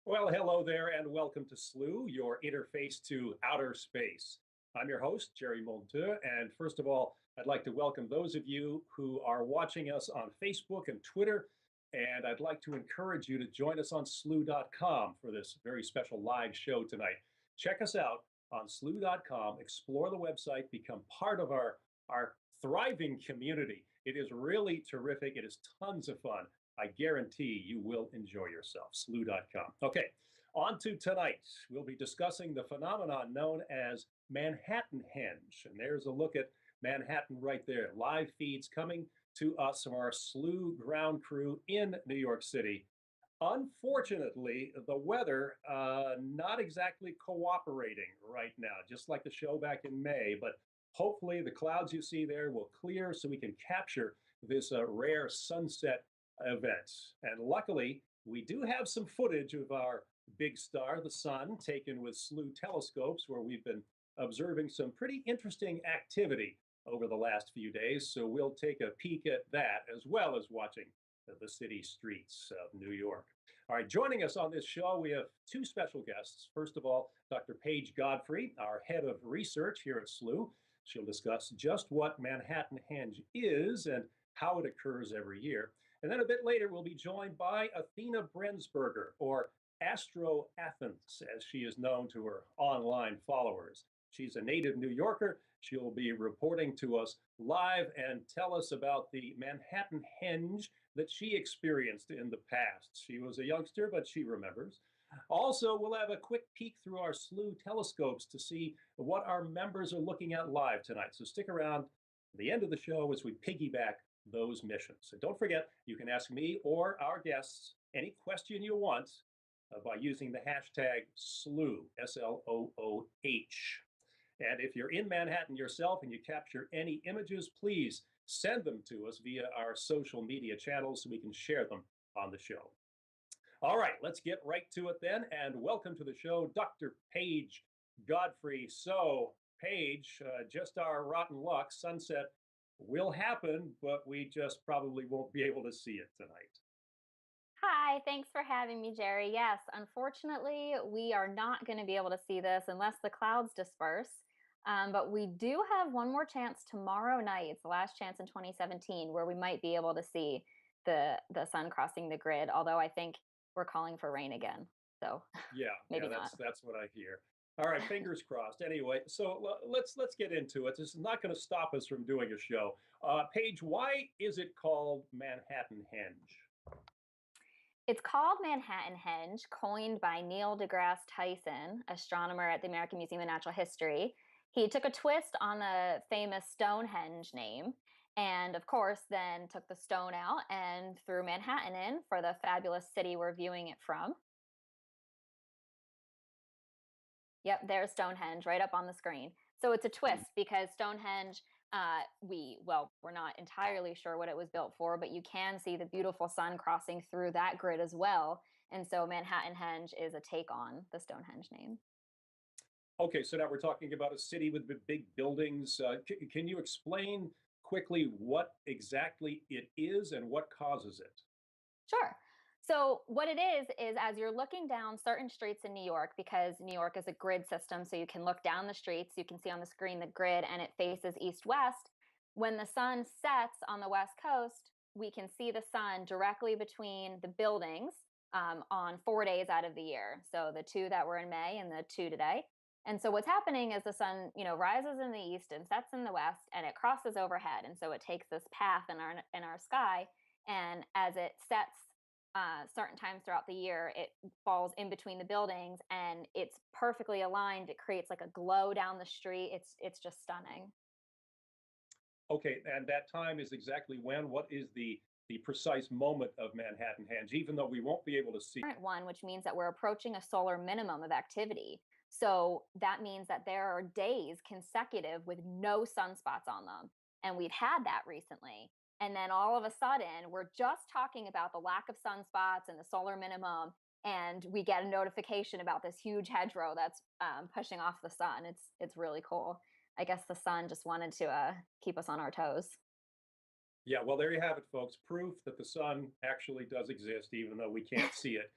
Well, hello there, and welcome to Slooh, your interface to outer space. I'm your host, Jerry Monteur, and first of all, I'd like to welcome those of you who are watching us on Facebook and Twitter, and I'd like to encourage you to join us on Slooh.com for this very special live show tonight. Check us out on Slooh.com, explore the website, become part of our thriving community. It is really terrific. It is tons of fun. I guarantee you will enjoy yourself. Slooh.com. Okay, on to tonight. We'll be discussing the phenomenon known as Manhattanhenge. And there's a look at Manhattan right there. Live feeds coming to us from our Slooh ground crew in New York City. Unfortunately, the weather not exactly cooperating right now, just like the show back in May. But hopefully the clouds you see there will clear so we can capture this rare sunset event. And luckily, we do have some footage of our big star, the sun, taken with Slooh telescopes, where we've been observing some pretty interesting activity over the last few days. So we'll take a peek at that, as well as watching the city streets of New York. All right, joining us on this show, we have two special guests. First of all, Dr. Paige Godfrey, our head of research here at Slooh. She'll discuss just what Manhattanhenge is and how it occurs every year. And then a bit later, we'll be joined by Athena Brensberger, or Astro Athens, as she is known to her online followers. She's a native New Yorker. She'll be reporting to us live and tell us about the Manhattanhenge that she experienced in the past. She was a youngster, but she remembers. Also, we'll have a quick peek through our Slooh telescopes to see what our members are looking at live tonight. So stick around at the end of the show as we piggyback those missions. So don't forget, you can ask me or our guests any question you want by using the hashtag Slooh, S-L-O-O-H. And if you're in Manhattan yourself and you capture any images, please send them to us via our social media channels so we can share them on the show. All right, let's get right to it then, and welcome to the show, Dr. Paige Godfrey. So, Paige, just our rotten luck, sunset will happen, but we just probably won't be able to see it tonight. Hi, thanks for having me, Jerry. Yes, unfortunately, we are not going to be able to see this unless the clouds disperse. But we do have one more chance tomorrow night. It's the last chance in 2017 where we might be able to see the sun crossing the grid, although I think we're calling for rain again. So Yeah, maybe that's not. that's what I hear. All right, fingers crossed. Anyway, so let's get into it. This is not going to stop us from doing a show. Paige, why is it called Manhattanhenge? It's called Manhattanhenge, coined by Neil deGrasse Tyson, astronomer at the American Museum of Natural History. He took a twist on the famous Stonehenge name, and of course, then took the stone out and threw Manhattan in for the fabulous city we're viewing it from. Yep, there's Stonehenge right up on the screen. So it's a Hmm. twist because Stonehenge, we're not entirely sure what it was built for, but you can see the beautiful sun crossing through that grid as well. And so Manhattanhenge is a take on the Stonehenge name. Okay, so now we're talking about a city with big buildings. Can you explain quickly what exactly it is and what causes it? Sure. So what it is as you're looking down certain streets in New York, because New York is a grid system, so you can look down the streets, you can see on the screen the grid, and it faces east-west. When the sun sets on the West Coast, we can see the sun directly between the buildings on 4 days out of the year. So the two that were in May and the two today. And so what's happening is the sun, rises in the east and sets in the west, and it crosses overhead. And so it takes this path in our sky, and as it sets certain times throughout the year, it falls in between the buildings, and it's perfectly aligned. It creates like a glow down the street. It's just stunning. Okay, and that time is exactly when? What is the precise moment of Manhattanhenge, even though we won't be able to see? Current one, which means that we're approaching a solar minimum of activity. So that means that there are days consecutive with no sunspots on them. And we've had that recently. And then all of a sudden, we're just talking about the lack of sunspots and the solar minimum. And we get a notification about this huge hedgerow that's pushing off the sun. It's really cool. I guess the sun just wanted to keep us on our toes. Yeah, well, there you have it, folks. Proof that the sun actually does exist, even though we can't see it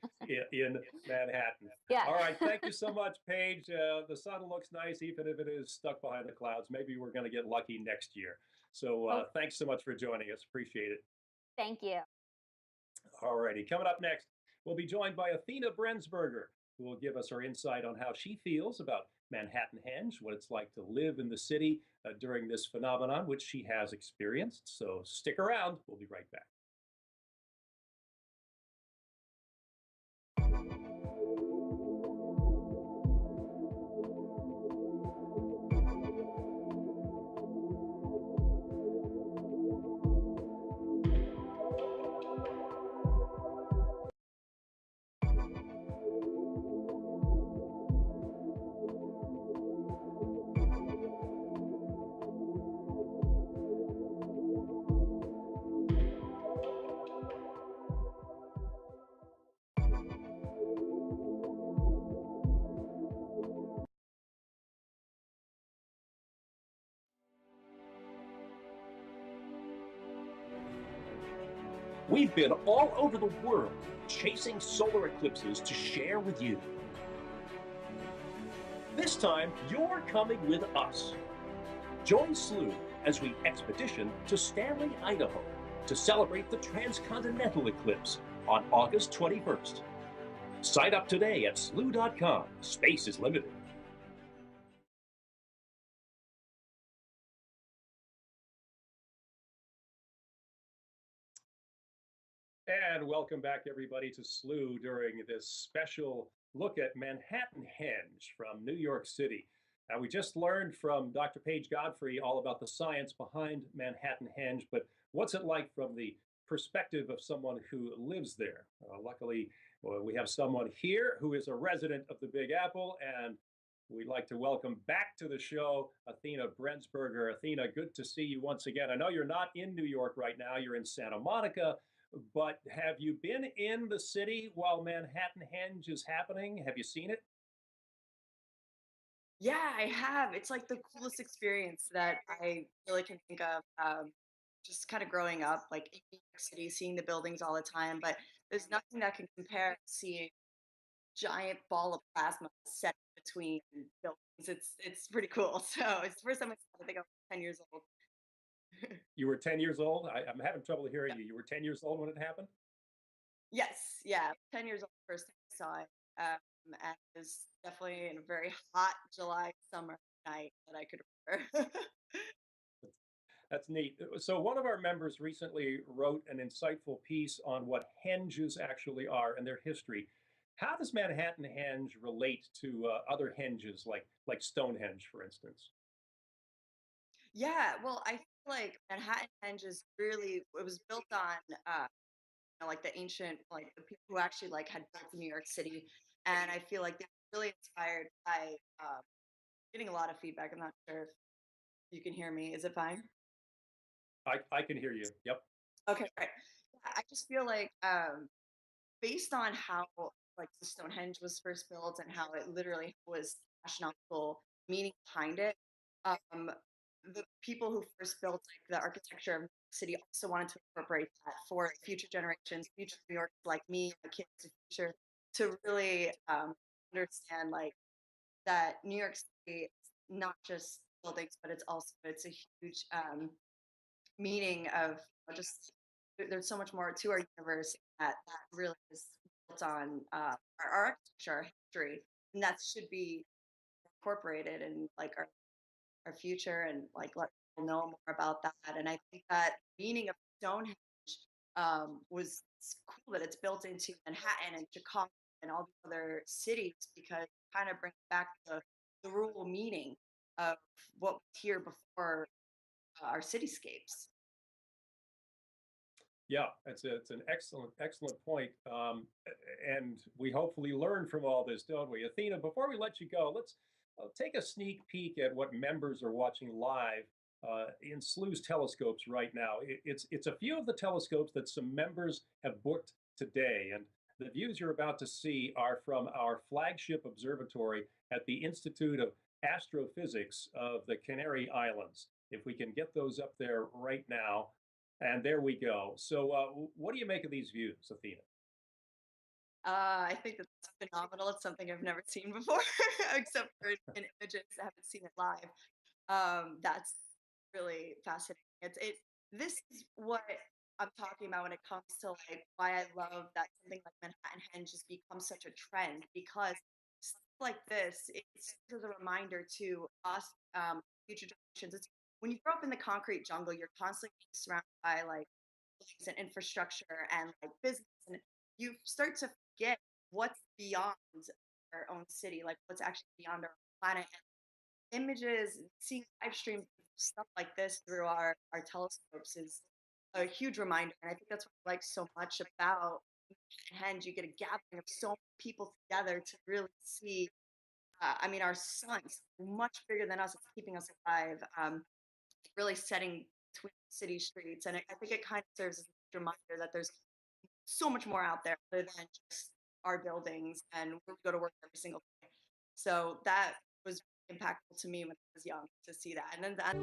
in Manhattan. Yeah. All right, thank you so much, Paige. The sun looks nice, even if it is stuck behind the clouds. Maybe we're going to get lucky next year. So Hope. thanks so much for joining us. Appreciate it. Thank you. All righty, coming up next, we'll be joined by Athena Brensberger, who will give us her insight on how she feels about Manhattanhenge, what it's like to live in the city during this phenomenon, which she has experienced. So stick around. We'll be right back. We've been all over the world chasing solar eclipses to share with you. This time, you're coming with us. Join Slooh as we expedition to Stanley, Idaho to celebrate the transcontinental eclipse on August 21st. Sign up today at slooh.com. Space is limited. And welcome back, everybody, to Slooh during this special look at Manhattanhenge from New York City. Now, we just learned from Dr. Paige Godfrey all about the science behind Manhattanhenge, but what's it like from the perspective of someone who lives there? Luckily, we have someone here who is a resident of the Big Apple, and we'd like to welcome back to the show Athena Brensberger. Athena, good to see you once again. I know you're not in New York right now, you're in Santa Monica, but have you been in the city while Manhattanhenge is happening? Have you seen it? Yeah, I have. It's like the coolest experience that I really can think of. Just kind of growing up, like in New York City, seeing the buildings all the time. But there's nothing that can compare to seeing giant ball of plasma set between buildings. It's pretty cool. So it's the first time I saw it. I think I was 10 years old. You were 10 years old? I'm having trouble hearing Yeah. you. You were 10 years old when it happened? Yes, yeah, 10 years old the first time I saw it. And it was definitely in a very hot July summer night that I could remember. That's neat. So, one of our members recently wrote an insightful piece on what henges actually are and their history. How does Manhattanhenge relate to other henges, like Stonehenge, for instance? Yeah, well, I feel like Manhattanhenge is really it was built on like the ancient like the people who actually like had built New York City, and I feel like they're really inspired by getting a lot of feedback. I'm not sure if you can hear me. Is it fine? I can hear you. Yep. Okay, right. Yeah, I just feel like based on how like the Stonehenge was first built and how it literally was astronomical meaning behind it. Um, the people who first built like the architecture of New York City also wanted to incorporate that for future generations, future New Yorkers like me, my kids, the future, to really understand like that New York City is not just buildings, but it's a huge meaning of just there's so much more to our universe that really is built on our architecture, our history, and that should be incorporated in like our future and like let people know more about that. And I think that meaning of Stonehenge was it's cool that it's built into Manhattan and Chicago and all the other cities because it kind of brings back the rural meaning of what was here before our cityscapes. Yeah, it's an excellent point, and we hopefully learn from all this, don't we? Athena, before we let you go, let's take a sneak peek at what members are watching live in Slooh's telescopes right now. It's a few of the telescopes that some members have booked today, and the views you're about to see are from our flagship observatory at the Institute of Astrophysics of the Canary Islands. If we can get those up there right now. And there we go. So, what do you make of these views, Athena? I think that's phenomenal. It's something I've never seen before, except for in images. I haven't seen it live. That's really fascinating. This is what I'm talking about when it comes to like why I love that something like Manhattanhenge has become such a trend, because stuff like this, it's just a reminder to us, future generations. It's when you grow up in the concrete jungle, you're constantly being surrounded by like buildings and infrastructure and like business, and you start to forget what's beyond our own city, like what's actually beyond our planet. Images, seeing live streams, stuff like this through our telescopes is a huge reminder. And I think that's what I like so much about Henge. You get a gathering of so many people together to really see. I mean, our sun's much bigger than us. It's keeping us alive. Really setting between city streets, and I think it kind of serves as a reminder that there's so much more out there other than just our buildings and we go to work every single day. So that was impactful to me when I was young to see that. And then that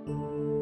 you